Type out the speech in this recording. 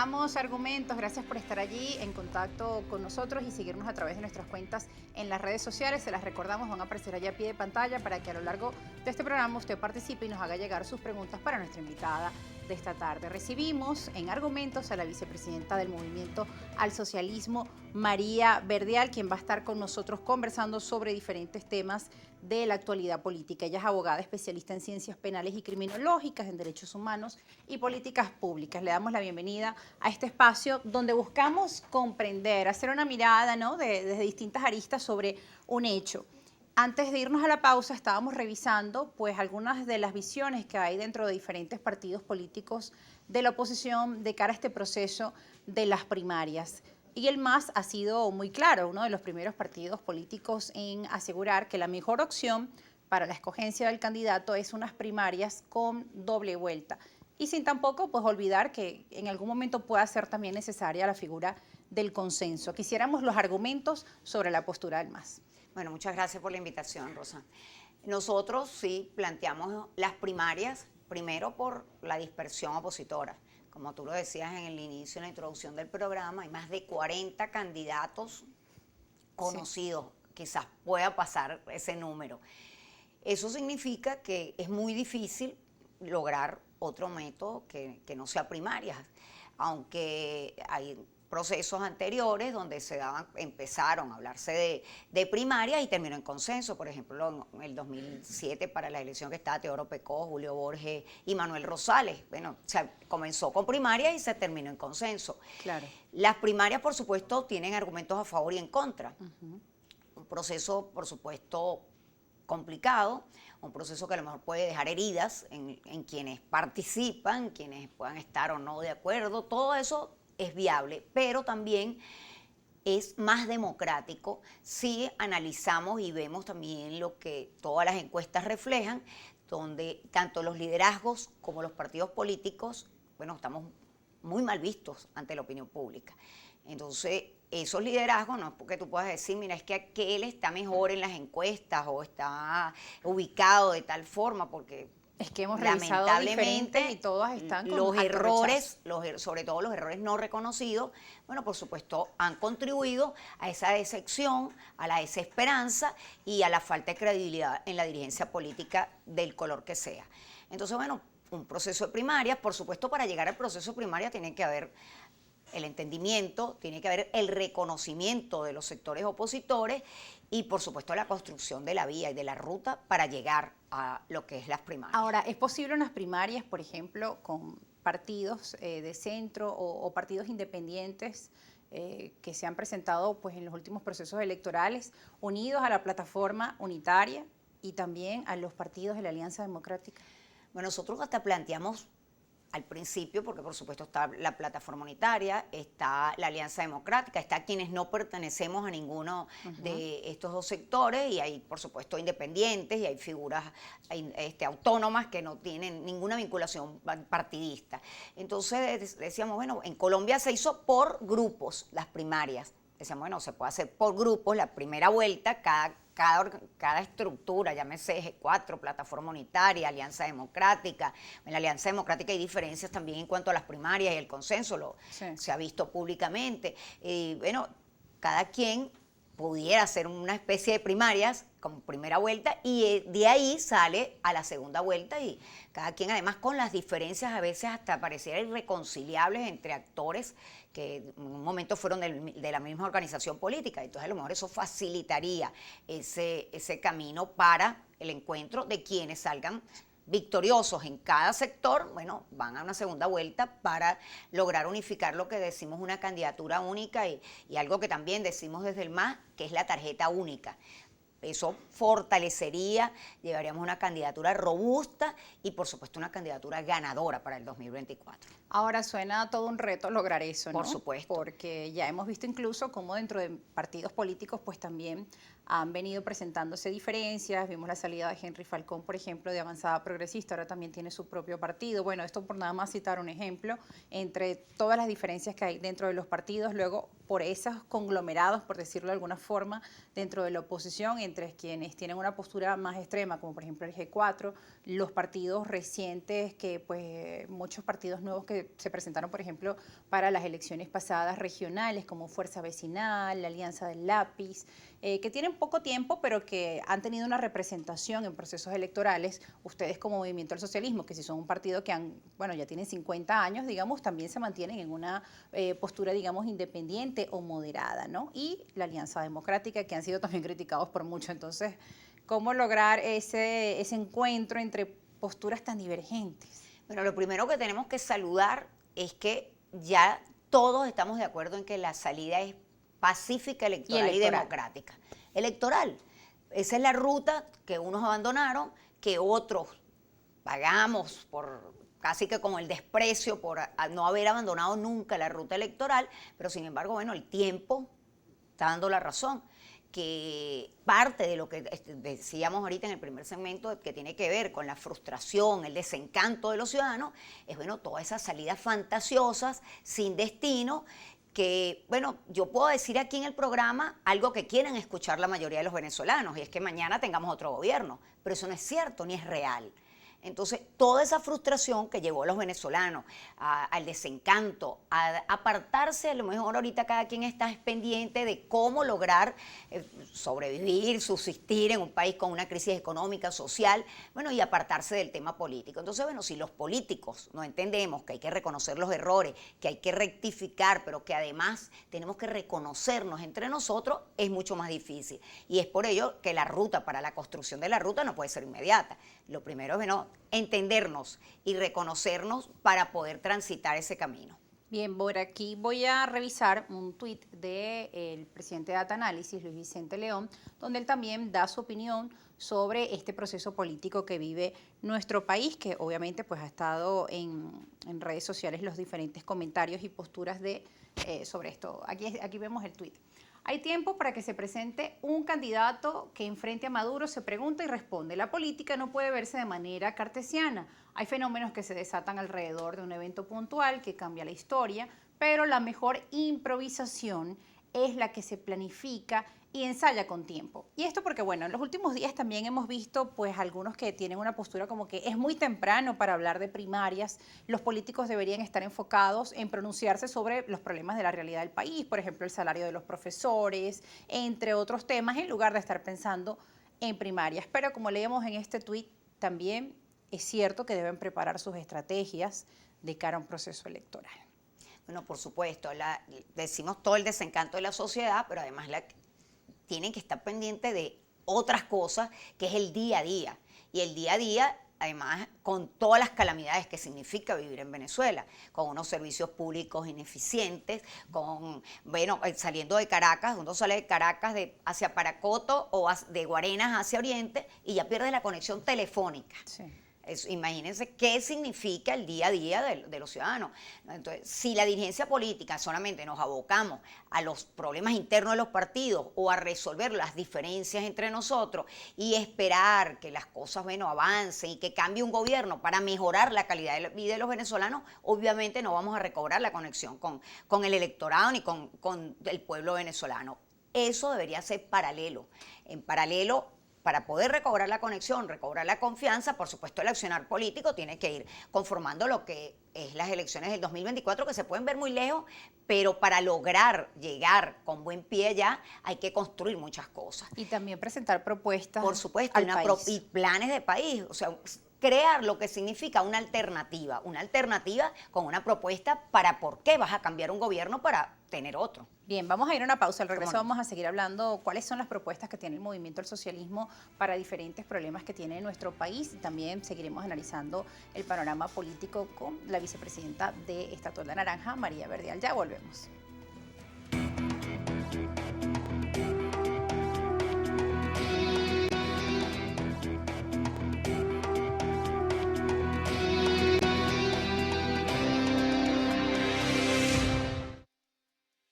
Comenzamos Argumentos. Gracias por estar allí en contacto con nosotros y seguirnos a través de nuestras cuentas en las redes sociales. Se las recordamos, van a aparecer allá a pie de pantalla para que a lo largo de este programa usted participe y nos haga llegar sus preguntas para nuestra invitada de esta tarde. Recibimos en Argumentos a la vicepresidenta del Movimiento al Socialismo, María Verdial, quien va a estar con nosotros conversando sobre diferentes temas de la actualidad política. Ella es abogada especialista en ciencias penales y criminológicas, en derechos humanos y políticas públicas. Le damos la bienvenida a este espacio donde buscamos comprender, hacer una mirada, ¿no?, desde distintas aristas sobre un hecho. Antes de irnos a la pausa, estábamos revisando pues algunas de las visiones que hay dentro de diferentes partidos políticos de la oposición de cara a este proceso de las primarias. Y el MAS ha sido muy claro, uno de los primeros partidos políticos en asegurar que la mejor opción para la escogencia del candidato es unas primarias con doble vuelta. Y sin tampoco pues olvidar que en algún momento pueda ser también necesaria la figura del consenso. Quisiéramos los argumentos sobre la postura del MAS. Bueno, muchas gracias por la invitación, Rosa. Nosotros sí planteamos las primarias, primero por la dispersión opositora. Como tú lo decías en el inicio, en la introducción del programa, hay más de 40 candidatos conocidos, sí. Quizás pueda pasar ese número. Eso significa que es muy difícil lograr otro método que no sea primarias, aunque hay procesos anteriores donde empezaron a hablarse de primaria y terminó en consenso. Por ejemplo, en el 2007 para la elección que estaba Teodoro Pecó, Julio Borges y Manuel Rosales. Bueno, se comenzó con primaria y se terminó en consenso. Claro. Las primarias, por supuesto, tienen argumentos a favor y en contra. Un proceso, por supuesto, complicado, un proceso que a lo mejor puede dejar heridas en quienes participan, quienes puedan estar o no de acuerdo. Todo eso es viable, pero también es más democrático si analizamos y vemos también lo que todas las encuestas reflejan, donde tanto los liderazgos como los partidos políticos, bueno, estamos muy mal vistos ante la opinión pública. Entonces, esos liderazgos no es porque tú puedas decir, mira, es que aquel está mejor en las encuestas o está ubicado de tal forma, porque es que hemos revisado diferentes y todas están con los errores, sobre todo los errores no reconocidos, bueno, por supuesto, han contribuido a esa decepción, a la desesperanza y a la falta de credibilidad en la dirigencia política del color que sea. Entonces, bueno, un proceso de primarias, por supuesto, para llegar al proceso de primaria tiene que haber el entendimiento, tiene que haber el reconocimiento de los sectores opositores y, por supuesto, la construcción de la vía y de la ruta para llegar a lo que es las primarias. Ahora, ¿es posible unas primarias, por ejemplo, con partidos de centro o partidos independientes que se han presentado pues, en los últimos procesos electorales, unidos a la plataforma unitaria y también a los partidos de la Alianza Democrática? Bueno, nosotros hasta planteamos al principio, porque por supuesto está la plataforma unitaria, está la Alianza Democrática, está quienes no pertenecemos a ninguno de estos dos sectores y hay por supuesto independientes y hay figuras autónomas que no tienen ninguna vinculación partidista. Entonces decíamos, bueno, en Colombia se hizo por grupos las primarias. Decíamos, bueno, se puede hacer por grupos la primera vuelta, cada estructura, llámese G4, Plataforma Unitaria, Alianza Democrática. En la Alianza Democrática hay diferencias también en cuanto a las primarias y el consenso, se ha visto públicamente. Y bueno, cada quien pudiera hacer una especie de primarias como primera vuelta y de ahí sale a la segunda vuelta y cada quien además con las diferencias a veces hasta pareciera irreconciliables entre actores que en un momento fueron de la misma organización política. Entonces a lo mejor eso facilitaría ese camino para el encuentro de quienes salgan victoriosos en cada sector, bueno, van a una segunda vuelta para lograr unificar lo que decimos una candidatura única y algo que también decimos desde el MAS, que es la tarjeta única. Eso fortalecería, llevaríamos una candidatura robusta y por supuesto una candidatura ganadora para el 2024. Ahora suena todo un reto lograr eso, ¿no? Por supuesto. Porque ya hemos visto incluso cómo dentro de partidos políticos pues también han venido presentándose diferencias. Vimos la salida de Henry Falcón, por ejemplo, de Avanzada Progresista, ahora también tiene su propio partido. Bueno, esto por nada más citar un ejemplo, entre todas las diferencias que hay dentro de los partidos, luego por esos conglomerados, por decirlo de alguna forma, dentro de la oposición, entre quienes tienen una postura más extrema, como por ejemplo el G4, los partidos recientes, que pues muchos partidos nuevos que que se presentaron, por ejemplo, para las elecciones pasadas regionales, como Fuerza Vecinal, la Alianza del Lápiz, que tienen poco tiempo, pero que han tenido una representación en procesos electorales. Ustedes como Movimiento al Socialismo, que si son un partido que ya tienen 50 años, digamos, también se mantienen en una postura, digamos, independiente o moderada, ¿no? Y la Alianza Democrática, que han sido también criticados por mucho. Entonces, ¿cómo lograr ese encuentro entre posturas tan divergentes? Bueno, lo primero que tenemos que saludar es que ya todos estamos de acuerdo en que la salida es pacífica, electoral y democrática. Electoral. Esa es la ruta que unos abandonaron, que otros pagamos por casi que con el desprecio por no haber abandonado nunca la ruta electoral, pero sin embargo, bueno, el tiempo está dando la razón, que parte de lo que decíamos ahorita en el primer segmento, que tiene que ver con la frustración, el desencanto de los ciudadanos, es, bueno, todas esas salidas fantasiosas, sin destino, que, bueno, yo puedo decir aquí en el programa algo que quieren escuchar la mayoría de los venezolanos, y es que mañana tengamos otro gobierno, pero eso no es cierto, ni es real. Entonces, toda esa frustración que llevó a los venezolanos al desencanto, a apartarse, a lo mejor ahorita cada quien está pendiente de cómo lograr sobrevivir, subsistir en un país con una crisis económica, social, bueno, y apartarse del tema político. Entonces, bueno, si los políticos no entendemos que hay que reconocer los errores, que hay que rectificar, pero que además tenemos que reconocernos entre nosotros, es mucho más difícil. Y es por ello que la ruta, para la construcción de la ruta, no puede ser inmediata. Lo primero es, bueno, entendernos y reconocernos para poder transitar ese camino. Bien, por aquí voy a revisar un tuit del presidente de Data Análisis, Luis Vicente León, donde él también da su opinión sobre este proceso político que vive nuestro país, que obviamente pues ha estado en redes sociales los diferentes comentarios y posturas sobre esto. Aquí vemos el tuit. Hay tiempo para que se presente un candidato que enfrente a Maduro, se pregunta y responde. La política no puede verse de manera cartesiana. Hay fenómenos que se desatan alrededor de un evento puntual que cambia la historia, pero la mejor improvisación es la que se planifica y ensaya con tiempo. Y esto porque, bueno, en los últimos días también hemos visto pues algunos que tienen una postura como que es muy temprano para hablar de primarias. Los políticos deberían estar enfocados en pronunciarse sobre los problemas de la realidad del país, por ejemplo, el salario de los profesores, entre otros temas, en lugar de estar pensando en primarias. Pero como leemos en este tuit, también es cierto que deben preparar sus estrategias de cara a un proceso electoral. Bueno, por supuesto, decimos todo el desencanto de la sociedad, pero además tienen que estar pendientes de otras cosas, que es el día a día. Y el día a día, además, con todas las calamidades que significa vivir en Venezuela, con unos servicios públicos ineficientes, saliendo de Caracas, uno sale de Caracas hacia Paracoto o de Guarenas hacia Oriente y ya pierde la conexión telefónica. Sí. Imagínense qué significa el día a día de los ciudadanos. Entonces, si la dirigencia política solamente nos abocamos a los problemas internos de los partidos o a resolver las diferencias entre nosotros y esperar que las cosas, avancen y que cambie un gobierno para mejorar la calidad de la vida de los venezolanos, obviamente no vamos a recobrar la conexión con el electorado ni con el pueblo venezolano. Eso debería ser paralelo. En paralelo, para poder recobrar la conexión, recobrar la confianza, por supuesto el accionar político tiene que ir conformando lo que es las elecciones del 2024, que se pueden ver muy lejos, pero para lograr llegar con buen pie allá hay que construir muchas cosas. Y también presentar propuestas. Por supuesto, y planes de país, o sea, crear lo que significa una alternativa con una propuesta para por qué vas a cambiar un gobierno para tener otro. Bien, vamos a ir a una pausa. Al regreso vamos a seguir hablando cuáles son las propuestas que tiene el Movimiento al Socialismo para diferentes problemas que tiene nuestro país, y también seguiremos analizando el panorama político con la vicepresidenta de Estatua de Naranja, María Verdial. Ya volvemos.